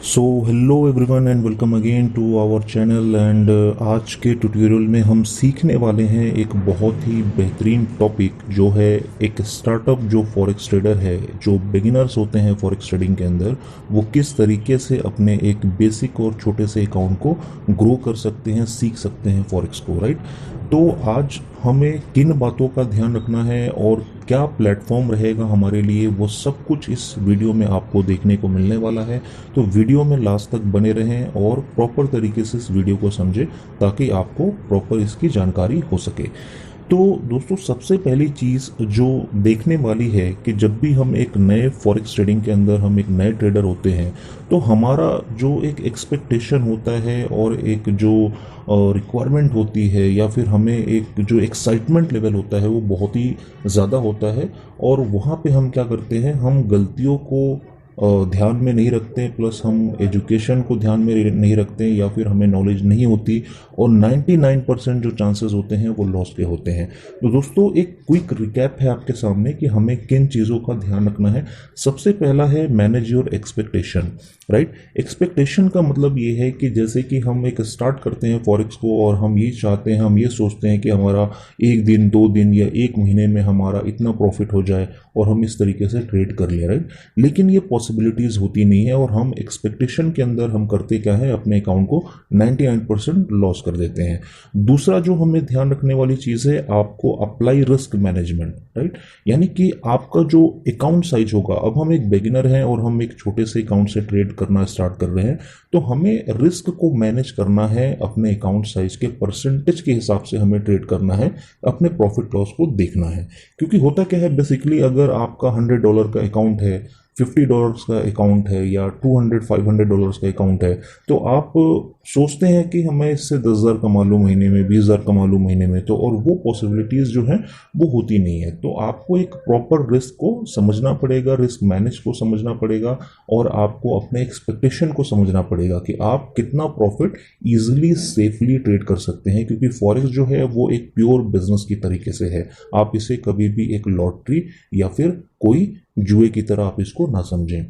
So hello everyone and welcome again to our channel and आज के tutorial में हम सीखने वाले हैं एक बहुत ही बेहतरीन टॉपिक जो है एक स्टार्टअप जो फॉरेक्स ट्रेडर है, जो बिगिनर्स होते हैं फॉरेक्स ट्रेडिंग के अंदर, वो किस तरीके से अपने एक बेसिक और छोटे से अकाउंट को ग्रो कर सकते हैं, सीख सकते हैं फॉरेक्स को, राइट। तो आज हमें किन बातों का ध्यान रखना है और क्या प्लेटफॉर्म रहेगा हमारे लिए, वो सब कुछ इस वीडियो में आपको देखने को मिलने वाला है। तो वीडियो में लास्ट तक बने रहें और प्रॉपर तरीके से इस वीडियो को समझें ताकि आपको प्रॉपर इसकी जानकारी हो सके। तो दोस्तों, सबसे पहली चीज़ जो देखने वाली है कि जब भी हम एक नए फॉरेक्स ट्रेडिंग के अंदर हम एक नए ट्रेडर होते हैं तो हमारा जो एक एक्सपेक्टेशन होता है और एक जो रिक्वायरमेंट होती है या फिर हमें एक जो एक्साइटमेंट लेवल होता है वो बहुत ही ज़्यादा होता है। और वहाँ पे हम क्या करते हैं, हम गलतियों को ध्यान में नहीं रखते, प्लस हम एजुकेशन को ध्यान में नहीं रखते या फिर हमें नॉलेज नहीं होती और 99% जो चांसेस होते हैं वो लॉस के होते हैं। तो दोस्तों, एक क्विक रिकैप है आपके सामने कि हमें किन चीज़ों का ध्यान रखना है। सबसे पहला है manage your expectation, right. Expectation का मतलब ये है कि जैसे कि हम एक स्टार्ट करते हैं फॉरेक्स को और हम ये चाहते हैं, हम ये सोचते हैं कि हमारा एक दिन, 2 दिन या एक महीने में हमारा इतना प्रॉफिट हो जाए और हम इस तरीके से ट्रेड कर लें, राइट। लेकिन ये पॉसिबिलिटीज़ होती नहीं है और हम एक्सपेक्टेशन के अंदर हम करते क्या है, अपने अकाउंट को 99% लॉस कर देते हैं। दूसरा जो हमें ध्यान रखने वाली चीज़ है, आपको अप्लाई रिस्क मैनेजमेंट, राइट। यानी कि आपका जो अकाउंट साइज होगा, अब हम एक बिगिनर हैं और हम एक छोटे से अकाउंट से ट्रेड करना स्टार्ट कर रहे हैं, तो हमें रिस्क को मैनेज करना है अपने अकाउंट साइज के परसेंटेज के हिसाब से हमें ट्रेड करना है, अपने प्रॉफिट लॉस को देखना है। क्योंकि होता क्या है, बेसिकली अगर आपका $100 का अकाउंट है, $50 का अकाउंट है या $200-500 का अकाउंट है, तो आप सोचते हैं कि हमें इससे 10,000 कमा लूँ महीने में, 20,000 कमा लूँ महीने में, तो और वो पॉसिबिलिटीज़ जो हैं वो होती नहीं है। तो आपको एक प्रॉपर रिस्क को समझना पड़ेगा, रिस्क मैनेज को समझना पड़ेगा और आपको अपने एक्सपेक्टेशन को समझना पड़ेगा कि आप कितना प्रॉफिट ईजिली सेफली ट्रेड कर सकते हैं। क्योंकि फॉरेक्स जो है वो एक प्योर बिजनेस की तरीके से है, आप इसे कभी भी एक लॉटरी या फिर कोई जुए की तरह आप इसको ना समझें।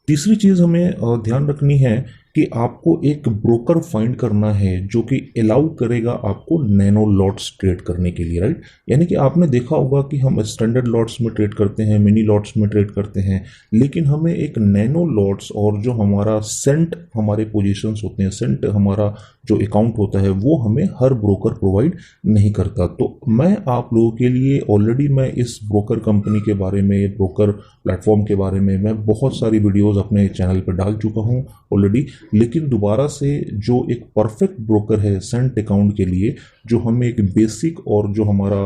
तीसरी चीज़ हमें ध्यान रखनी है कि आपको एक ब्रोकर फाइंड करना है जो कि अलाउ करेगा आपको नैनो लॉट्स ट्रेड करने के लिए, राइट। यानी कि आपने देखा होगा कि हम स्टैंडर्ड लॉट्स में ट्रेड करते हैं, मिनी लॉट्स में ट्रेड करते हैं, लेकिन हमें एक नैनो लॉट्स और जो हमारा सेंट हमारे पोजीशंस होते हैं, सेंट हमारा जो अकाउंट होता है, वो हमें हर ब्रोकर प्रोवाइड नहीं करता। तो मैं आप लोगों के लिए ऑलरेडी मैं इस ब्रोकर कंपनी के बारे में, ब्रोकर प्लेटफॉर्म के बारे में मैं बहुत सारी वीडियोस अपने चैनल पर डाल चुका हूँ ऑलरेडी। लेकिन दोबारा से जो एक परफेक्ट ब्रोकर है सेंट अकाउंट के लिए, जो हमें एक बेसिक और जो हमारा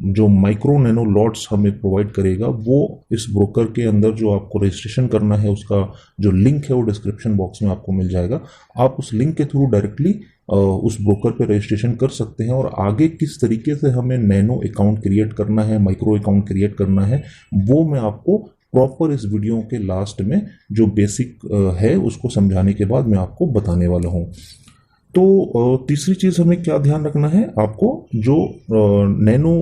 जो माइक्रो नैनो लॉट्स हमें प्रोवाइड करेगा, वो इस ब्रोकर के अंदर जो आपको रजिस्ट्रेशन करना है उसका जो लिंक है वो डिस्क्रिप्शन बॉक्स में आपको मिल जाएगा। आप उस लिंक के थ्रू डायरेक्टली उस ब्रोकर पे रजिस्ट्रेशन कर सकते हैं और आगे किस तरीके से हमें नैनो अकाउंट क्रिएट करना है, माइक्रो अकाउंट क्रिएट करना है, वो मैं आपको प्रॉपर इस वीडियो के लास्ट में जो बेसिक है उसको समझाने के बाद मैं आपको बताने वाला हूँ। तो तीसरी चीज़ हमें क्या ध्यान रखना है, आपको जो नैनो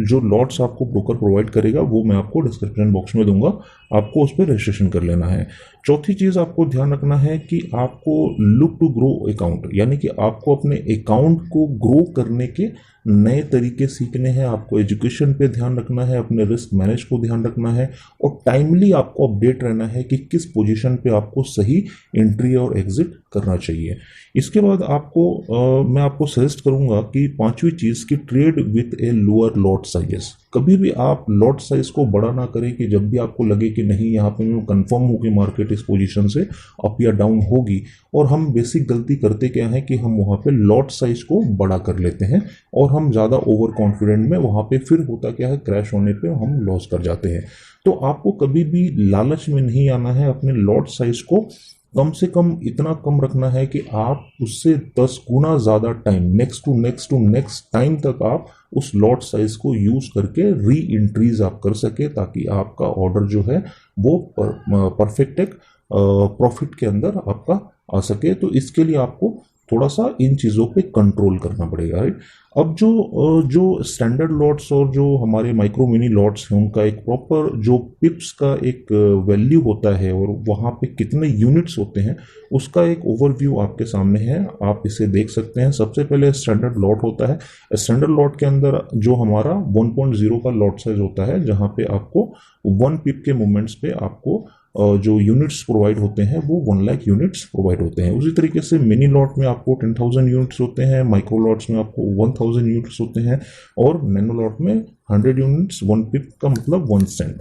जो लॉट्स आपको ब्रोकर प्रोवाइड करेगा वो मैं आपको डिस्क्रिप्शन बॉक्स में दूंगा, आपको उस पर रजिस्ट्रेशन कर लेना है। चौथी चीज़ आपको ध्यान रखना है कि आपको लुक टू ग्रो अकाउंट, यानी कि आपको अपने अकाउंट को ग्रो करने के नए तरीके सीखने हैं, आपको एजुकेशन पे ध्यान रखना है, अपने रिस्क मैनेज को ध्यान रखना है और टाइमली आपको अपडेट रहना है कि किस पोजीशन पे आपको सही एंट्री और एग्जिट करना चाहिए। इसके बाद मैं आपको सजेस्ट करूंगा कि पांचवी चीज़ की trade with a lower lot sizes. कभी भी आप लॉट साइज को बड़ा ना करें कि जब भी आपको लगे कि नहीं यहाँ पे मैं कंफर्म हूँ कि मार्केट इस पोजीशन से अप या डाउन होगी, और हम बेसिक गलती करते क्या है कि हम वहाँ पे लॉट साइज को बड़ा कर लेते हैं और हम ज़्यादा ओवर कॉन्फिडेंट में वहाँ पे फिर होता क्या है, क्रैश होने पे हम लॉस कर जाते हैं। तो आपको कभी भी लालच में नहीं आना है, अपने लॉट साइज को कम से कम इतना कम रखना है कि आप उससे 10 गुना ज़्यादा टाइम, नेक्स्ट टाइम तक आप उस लॉट साइज को यूज़ करके री इंट्रीज आप कर सके, ताकि आपका ऑर्डर जो है वो परफेक्ट एक प्रॉफिट के अंदर आपका आ सके। तो इसके लिए आपको थोड़ा सा इन चीज़ों पे कंट्रोल करना पड़ेगा, राइट। अब जो स्टैंडर्ड लॉट्स और जो हमारे माइक्रो मिनी लॉट्स हैं उनका एक प्रॉपर जो पिप्स का एक वैल्यू होता है और वहाँ पे कितने यूनिट्स होते हैं उसका एक ओवरव्यू आपके सामने है, आप इसे देख सकते हैं। सबसे पहले स्टैंडर्ड लॉट होता है। स्टैंडर्ड लॉट के अंदर जो हमारा 1.0 का लॉट साइज होता है जहाँ पे आपको 1 पिप के मोमेंट्स पे आपको जो यूनिट्स प्रोवाइड होते हैं वो 1 लाख यूनिट्स प्रोवाइड होते हैं। उसी तरीके से मिनी लॉट में आपको 10,000 यूनिट्स होते हैं, माइक्रो लॉट्स में आपको 1,000 यूनिट्स होते हैं और नैनो लॉट में 100 यूनिट्स, 1 पिप का मतलब 1 सेंट।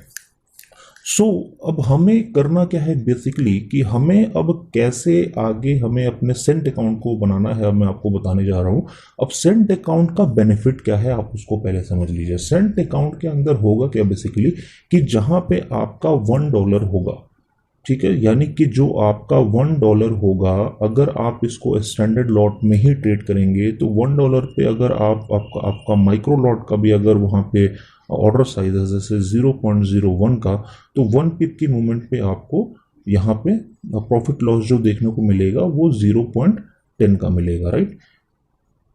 अब हमें करना क्या है बेसिकली कि हमें अब कैसे आगे हमें अपने सेंट अकाउंट को बनाना है, अब मैं आपको बताने जा रहा हूं। अब सेंट अकाउंट का बेनिफिट क्या है आप उसको पहले समझ लीजिए। सेंट अकाउंट के अंदर होगा क्या बेसिकली कि जहां पे आपका $1 होगा, ठीक है, यानी कि जो आपका $1 होगा अगर आप इसको स्टैंडर्ड लॉट में ही ट्रेड करेंगे तो $1 पे अगर आपका माइक्रो लॉट का भी अगर वहाँ पे ऑर्डर साइज है जैसे 0.01 का, तो 1 पिप की मूवमेंट पे आपको यहाँ पे प्रॉफिट लॉस जो देखने को मिलेगा वो 0.10 का मिलेगा, राइट।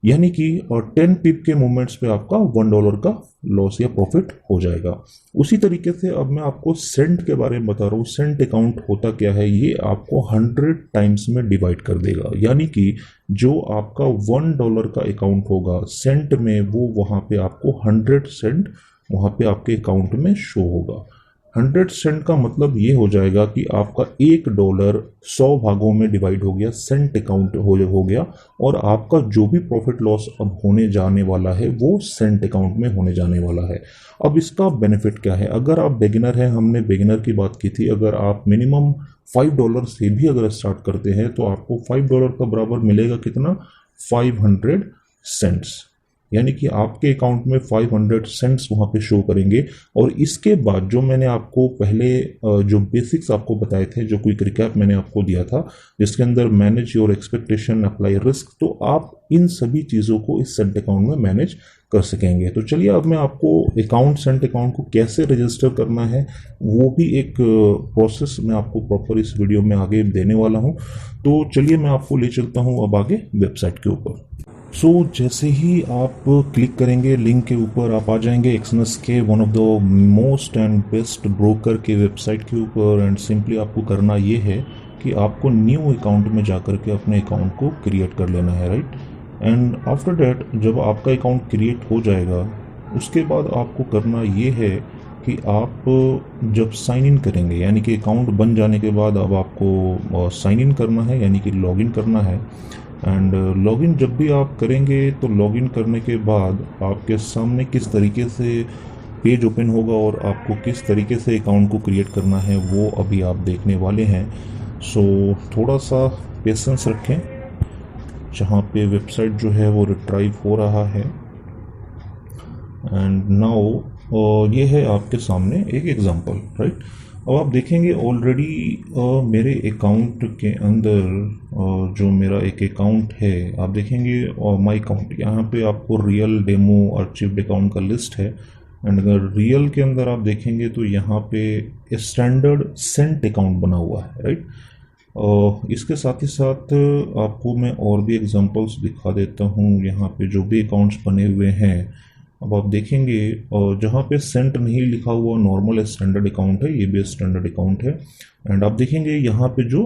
यानी कि 10 पिप के मूवमेंट्स पे आपका $1 का लॉस या प्रॉफिट हो जाएगा। उसी तरीके से अब मैं आपको सेंट के बारे में बता रहा हूँ। सेंट अकाउंट होता क्या है, ये आपको 100 टाइम्स में डिवाइड कर देगा, यानी कि जो आपका $1 का अकाउंट होगा सेंट में वो वहाँ पे आपको 100 सेंट वहाँ पे आपके अकाउंट में शो होगा। 100 सेंट का मतलब ये हो जाएगा कि आपका $1 100 भागों में डिवाइड हो गया, सेंट अकाउंट हो गया, और आपका जो भी प्रॉफिट लॉस अब होने जाने वाला है वो सेंट अकाउंट में होने जाने वाला है। अब इसका बेनिफिट क्या है, अगर आप बिगिनर हैं, हमने बिगिनर की बात की थी, अगर आप मिनिमम $5 से भी अगर स्टार्ट करते हैं तो आपको $5 का बराबर मिलेगा कितना, 500 सेंट्स, यानी कि आपके अकाउंट में 500 सेंट्स वहाँ पे शो करेंगे। और इसके बाद जो मैंने आपको पहले जो बेसिक्स आपको बताए थे, जो क्विक रिकैप मैंने आपको दिया था जिसके अंदर manage your expectation, apply risk, तो आप इन सभी चीज़ों को इस सेंट अकाउंट में मैनेज कर सकेंगे। तो चलिए अब मैं आपको अकाउंट, सेंट अकाउंट को कैसे रजिस्टर करना है वो भी एक प्रोसेस मैं आपको प्रॉपर इस वीडियो में आगे देने वाला हूँ। तो चलिए मैं आपको ले चलता हूँ अब आगे वेबसाइट के ऊपर। जैसे ही आप क्लिक करेंगे लिंक के ऊपर आप आ जाएंगे एक्सनस के one of the most and best broker के वेबसाइट के ऊपर। एंड सिंपली आपको करना ये है कि आपको न्यू अकाउंट में जाकर के अपने अकाउंट को क्रिएट कर लेना है, राइट। एंड आफ्टर डैट जब आपका अकाउंट क्रिएट हो जाएगा उसके बाद आपको करना ये है कि आप जब साइन इन करेंगे, यानी कि अकाउंट बन जाने के बाद अब आपको साइन इन करना है, यानी कि लॉगिन करना है। एंड लॉगिन जब भी आप करेंगे तो लॉगिन करने के बाद आपके सामने किस तरीके से पेज ओपन होगा और आपको किस तरीके से अकाउंट को क्रिएट करना है वो अभी आप देखने वाले हैं। थोड़ा सा पेशेंस रखें, जहाँ पे वेबसाइट जो है वो रिट्राइव हो रहा है। एंड नाउ ये है आपके सामने एक एग्जांपल, राइट। अब आप देखेंगे ऑलरेडी मेरे अकाउंट के अंदर जो मेरा एक अकाउंट है, आप देखेंगे माई अकाउंट, यहाँ पे आपको रियल, डेमो, अर्चिव्ड अकाउंट का लिस्ट है। एंड अगर रियल के अंदर आप देखेंगे तो यहाँ पे स्टैंडर्ड सेंट अकाउंट बना हुआ है, राइट। इसके साथ ही साथ आपको मैं और भी एग्जांपल्स दिखा देता हूँ। यहाँ पे जो भी अकाउंट्स बने हुए हैं अब आप देखेंगे जहाँ पे सेंट नहीं लिखा हुआ नॉर्मल स्टैंडर्ड अकाउंट है, ये भी स्टैंडर्ड अकाउंट है। एंड आप देखेंगे यहाँ पे जो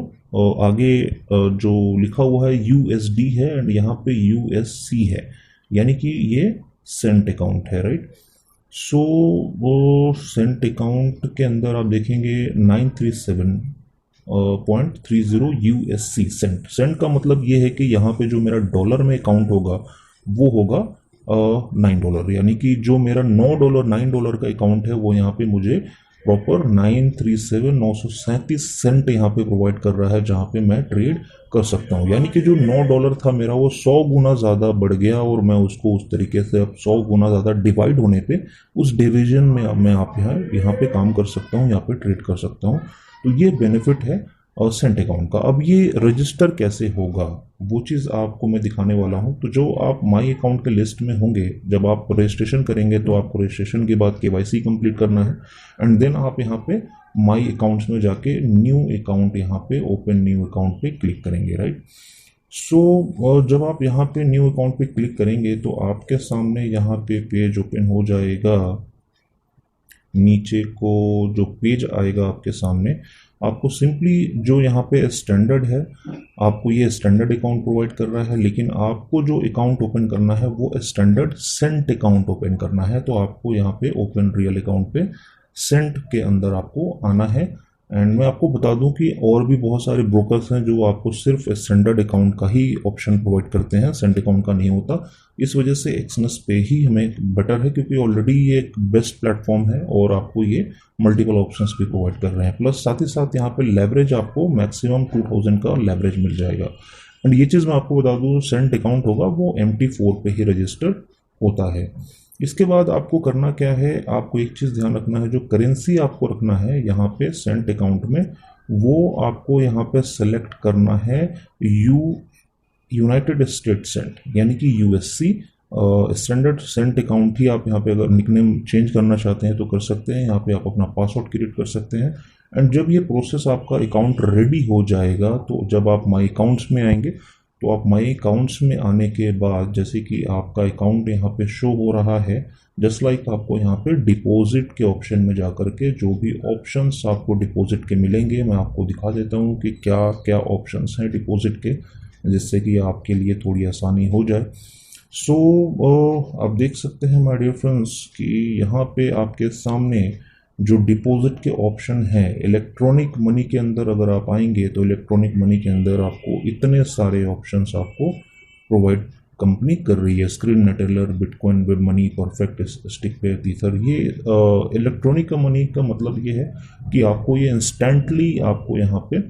आगे जो लिखा हुआ है USD है एंड यहाँ पे USC है, यानी कि ये सेंट अकाउंट है, राइट। वो सेंट अकाउंट के अंदर आप देखेंगे 937.30 USC सेंट। सेंट का मतलब ये है कि यहाँ पे जो मेरा डॉलर में अकाउंट होगा वो होगा $9, यानी कि जो मेरा $9 का अकाउंट है वो यहाँ पे मुझे प्रॉपर 937 सेंट यहाँ पे प्रोवाइड कर रहा है, जहाँ पे मैं ट्रेड कर सकता हूँ। यानी कि जो $9 था मेरा वो 100 गुना ज़्यादा बढ़ गया और मैं उसको उस तरीके से अब 100 गुना ज़्यादा डिवाइड होने पे उस डिवीजन में अब मैं आप यहाँ पे काम कर सकता हूँ, यहाँ पे ट्रेड कर सकता हूँ। तो ये बेनिफिट है और सेंट अकाउंट का। अब ये रजिस्टर कैसे होगा वो चीज़ आपको मैं दिखाने वाला हूँ। तो जो आप माई अकाउंट के लिस्ट में होंगे, जब आप रजिस्ट्रेशन करेंगे तो आपको रजिस्ट्रेशन के बाद KYC कंप्लीट करना है एंड देन आप यहाँ पे माई अकाउंट्स में जाके न्यू अकाउंट, यहाँ पे ओपन न्यू अकाउंट पे क्लिक करेंगे, राइट। जब आप यहाँ पे न्यू अकाउंट पे क्लिक करेंगे तो आपके सामने यहाँ पे पेज ओपन हो जाएगा। नीचे को जो पेज आएगा आपके सामने, आपको सिंपली जो यहाँ पे स्टैंडर्ड है, आपको ये स्टैंडर्ड अकाउंट प्रोवाइड कर रहा है, लेकिन आपको जो अकाउंट ओपन करना है वो स्टैंडर्ड सेंट अकाउंट ओपन करना है। तो आपको यहाँ पे ओपन रियल अकाउंट पे सेंट के अंदर आपको आना है। एंड मैं आपको बता दूं कि और भी बहुत सारे ब्रोकर्स हैं जो आपको सिर्फ स्टैंडर्ड अकाउंट का ही ऑप्शन प्रोवाइड करते हैं, सेंट अकाउंट का नहीं होता। इस वजह से एक्सनस पे ही हमें बेटर है, क्योंकि ऑलरेडी ये एक बेस्ट प्लेटफॉर्म है और आपको ये मल्टीपल ऑप्शंस भी प्रोवाइड कर रहे हैं। प्लस साथ ही साथ यहाँ पे लेवरेज आपको मैक्सिमम 2000 का लेवरेज मिल जाएगा। एंड ये चीज़ मैं आपको बता दूँ, सेंट अकाउंट होगा वो MT4 पे ही रजिस्टर्ड होता है। इसके बाद आपको करना क्या है, आपको एक चीज़ ध्यान रखना है, जो करेंसी आपको रखना है यहाँ पे सेंट अकाउंट में, वो आपको यहाँ पे सेलेक्ट करना है यूनाइटेड स्टेट सेंट, यानी कि USC। स्टैंडर्ड सेंट अकाउंट ही आप यहाँ पे अगर निकनेम चेंज करना चाहते हैं तो कर सकते हैं। यहाँ पे आप अपना पासवर्ड क्रिएट कर सकते हैं। एंड जब ये प्रोसेस आपका अकाउंट रेडी हो जाएगा, तो जब आप माई अकाउंट्स में आएंगे, तो आप माई अकाउंट्स में आने के बाद जैसे कि आपका अकाउंट यहाँ पे शो हो रहा है, जस्ट लाइक आपको यहाँ पे डिपॉजिट के ऑप्शन में जाकर के जो भी ऑप्शंस आपको डिपॉजिट के मिलेंगे, मैं आपको दिखा देता हूँ कि क्या क्या ऑप्शंस हैं डिपॉजिट के, जिससे कि आपके लिए थोड़ी आसानी हो जाए। आप देख सकते हैं माय डियर फ्रेंड्स कि यहाँ पे आपके सामने जो डिपॉजिट के ऑप्शन है, इलेक्ट्रॉनिक मनी के अंदर अगर आप आएंगे तो इलेक्ट्रॉनिक मनी के अंदर आपको इतने सारे ऑप्शंस आपको प्रोवाइड कंपनी कर रही है। Screen Neteller, bitcoin, web money, perfect, stick पे, ईथर। ये इलेक्ट्रॉनिक मनी का मतलब ये है कि आपको ये इंस्टेंटली आपको यहाँ पे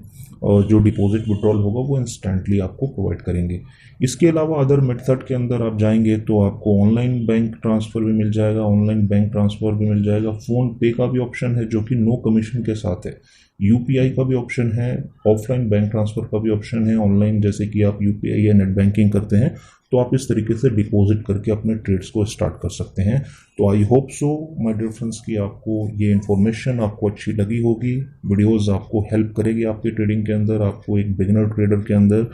जो डिपॉजिट विड्रॉल होगा वो इंस्टेंटली आपको प्रोवाइड करेंगे। इसके अलावा अदर मेथड के अंदर आप जाएंगे तो आपको ऑनलाइन बैंक ट्रांसफ़र भी मिल जाएगा, ऑनलाइन बैंक ट्रांसफ़र भी मिल जाएगा। फ़ोन पे का भी ऑप्शन है जो कि नो कमीशन के साथ है। UPI का भी ऑप्शन है, ऑफलाइन बैंक ट्रांसफ़र का भी ऑप्शन है। ऑनलाइन जैसे कि आप UPI या नेट बैंकिंग करते हैं तो आप इस तरीके से डिपॉजिट करके अपने ट्रेड्स को स्टार्ट कर सकते हैं। तो I hope so my dear friends कि आपको ये इन्फॉर्मेशन आपको अच्छी लगी होगी। वीडियोस आपको हेल्प करेगी आपकी ट्रेडिंग के अंदर, आपको एक बिगिनर ट्रेडर के अंदर।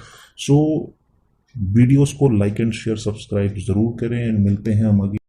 वीडियोस को लाइक एंड शेयर, सब्सक्राइब ज़रूर करें। एंड मिलते हैं हम आगे